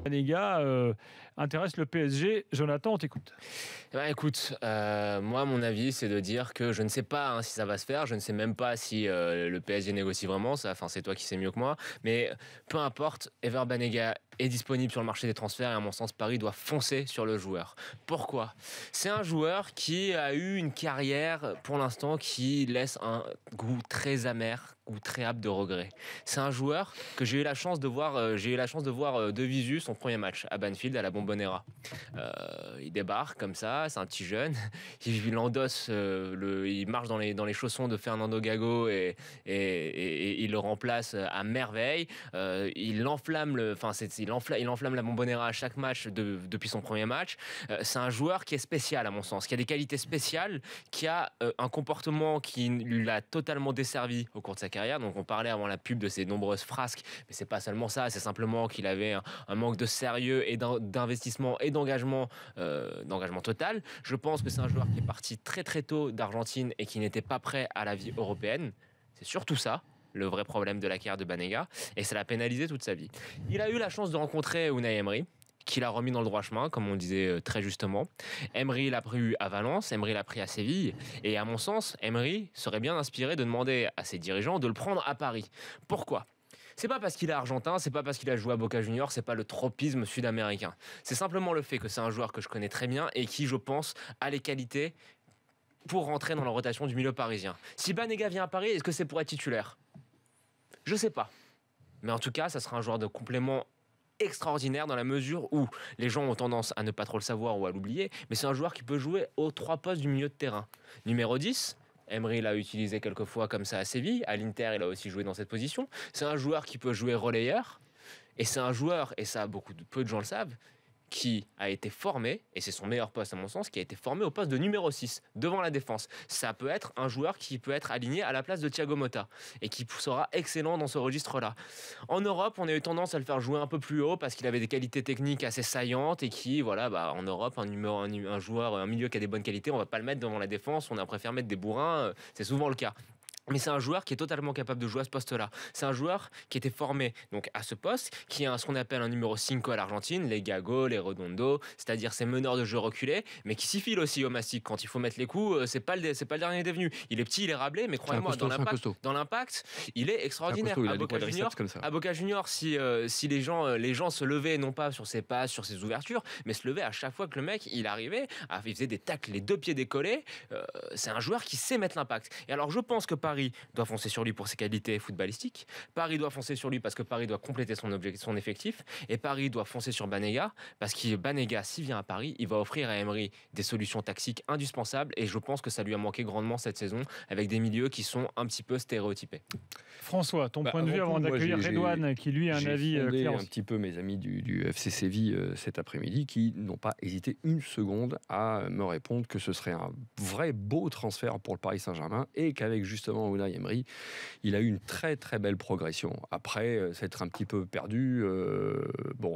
Banega intéresse le PSG. Jonathan, on t'écoute. Écoute, moi, mon avis, c'est de dire que je ne sais pas si ça va se faire. Je ne sais même pas si le PSG négocie vraiment. Enfin, c'est toi qui sais mieux que moi. Mais peu importe, Ever Banega est disponible sur le marché des transferts et à mon sens, Paris doit foncer sur le joueur. Pourquoi ? C'est un joueur qui a eu une carrière, pour l'instant, qui laisse un goût très amer, goût très âpre de regret. C'est un joueur que j'ai eu la chance de voir de visu son premier match à Banfield, à la Bombonera. Il débarque comme ça, c'est un petit jeune, il endosse, il marche dans les chaussons de Fernando Gago et il le remplace à merveille. Il enflamme la Bombonera à chaque match depuis son premier match. C'est un joueur qui est spécial à mon sens, qui a des qualités spéciales, qui a un comportement qui l'a totalement desservi au cours de sa carrière. Donc on parlait avant la pub de ses nombreuses frasques, mais c'est pas seulement ça, c'est simplement qu'il avait un manque de sérieux et d'investissement et d'engagement total. Je pense que c'est un joueur qui est parti très très tôt d'Argentine et qui n'était pas prêt à la vie européenne. C'est surtout ça le vrai problème de la carrière de Banega, et ça l'a pénalisé toute sa vie. Il a eu la chance de rencontrer Unai Emery, qui l'a remis dans le droit chemin, comme on le disait très justement. Emery l'a pris à Valence, Emery l'a pris à Séville, et à mon sens, Emery serait bien inspiré de demander à ses dirigeants de le prendre à Paris. Pourquoi ? C'est pas parce qu'il est argentin, c'est pas parce qu'il a joué à Boca Juniors, c'est pas le tropisme sud-américain. C'est simplement le fait que c'est un joueur que je connais très bien et qui, je pense, a les qualités pour rentrer dans la rotation du milieu parisien. Si Banega vient à Paris, est-ce que c'est pour être titulaire ? Je sais pas. Mais en tout cas, ça sera un joueur de complément extraordinaire dans la mesure où les gens ont tendance à ne pas trop le savoir ou à l'oublier, mais c'est un joueur qui peut jouer aux 3 postes du milieu de terrain. Numéro 10, Emery l'a utilisé quelques fois comme ça à Séville, à l'Inter il a aussi joué dans cette position. C'est un joueur qui peut jouer relayeur, et c'est un joueur, et ça peu de gens le savent, qui a été formé, et c'est son meilleur poste à mon sens, qui a été formé au poste de numéro 6, devant la défense. Ça peut être un joueur qui peut être aligné à la place de Thiago Motta, et qui sera excellent dans ce registre-là. En Europe, on a eu tendance à le faire jouer un peu plus haut, parce qu'il avait des qualités techniques assez saillantes, et qui, en Europe, un milieu qui a des bonnes qualités, on va pas le mettre devant la défense, on préfère mettre des bourrins, c'est souvent le cas. Mais c'est un joueur qui est totalement capable de jouer à ce poste-là. C'est un joueur qui était formé donc à ce poste, qui est ce qu'on appelle un numéro 5 à l'Argentine, les Gago, les Redondo, c'est-à-dire ces meneurs de jeu reculés, mais qui s'y file aussi au mastic. Quand il faut mettre les coups, c'est pas le dernier des venus. Il est petit, il est rablé, mais croyez-moi, dans l'impact, il est extraordinaire. À Boca Juniors, si les gens se levaient, non pas sur ses passes, sur ses ouvertures, mais se levaient à chaque fois que le mec, il arrivait, il faisait des tacles, les 2 pieds décollés. C'est un joueur qui sait mettre l'impact. Et alors, je pense que Paris doit foncer sur lui pour ses qualités footballistiques. Paris doit foncer sur lui parce que Paris doit compléter son effectif. Et Paris doit foncer sur Banega parce que Banega, s'il vient à Paris, il va offrir à Emery des solutions tactiques indispensables. Et je pense que ça lui a manqué grandement cette saison avec des milieux qui sont un petit peu stéréotypés. François, ton point de vue avant d'accueillir Redouane qui lui a un avis clair. Un petit peu mes amis du FC Séville cet après-midi qui n'ont pas hésité une seconde à me répondre que ce serait un vrai beau transfert pour le Paris Saint-Germain et qu'avec justement Unai Emery, il a eu une très très belle progression. Après s'être un petit peu perdu,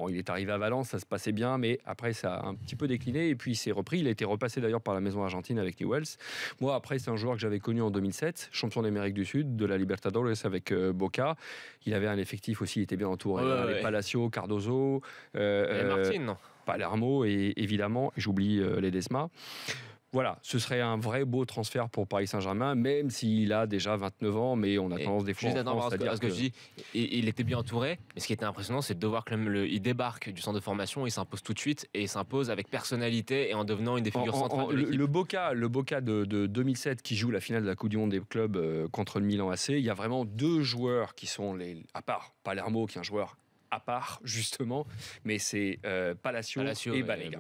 il est arrivé à Valence, ça se passait bien, mais après ça a un petit peu décliné et puis il s'est repris. Il a été repassé d'ailleurs par la maison argentine avec Newell's. Moi après c'est un joueur que j'avais connu en 2007, champion d'Amérique du Sud, de la Libertadores avec Boca. Il avait un effectif aussi, il était bien entouré. Les Palacio, Cardozo, Martin, Palermo et évidemment, j'oublie Ledesma. Voilà, ce serait un vrai beau transfert pour Paris Saint-Germain, même s'il a déjà 29 ans, mais on a tendance des fois en France à dire que je dis, il était bien entouré, mais ce qui était impressionnant, c'est de voir qu'il débarque du centre de formation, il s'impose tout de suite, et il s'impose avec personnalité et en devenant une des figures centrales de l'équipe. Le Boca de 2007 qui joue la finale de la Coupe du Monde des clubs contre le Milan AC, il y a vraiment 2 joueurs qui sont, à part Palermo qui est un joueur à part justement, mais c'est Palacio et Banega.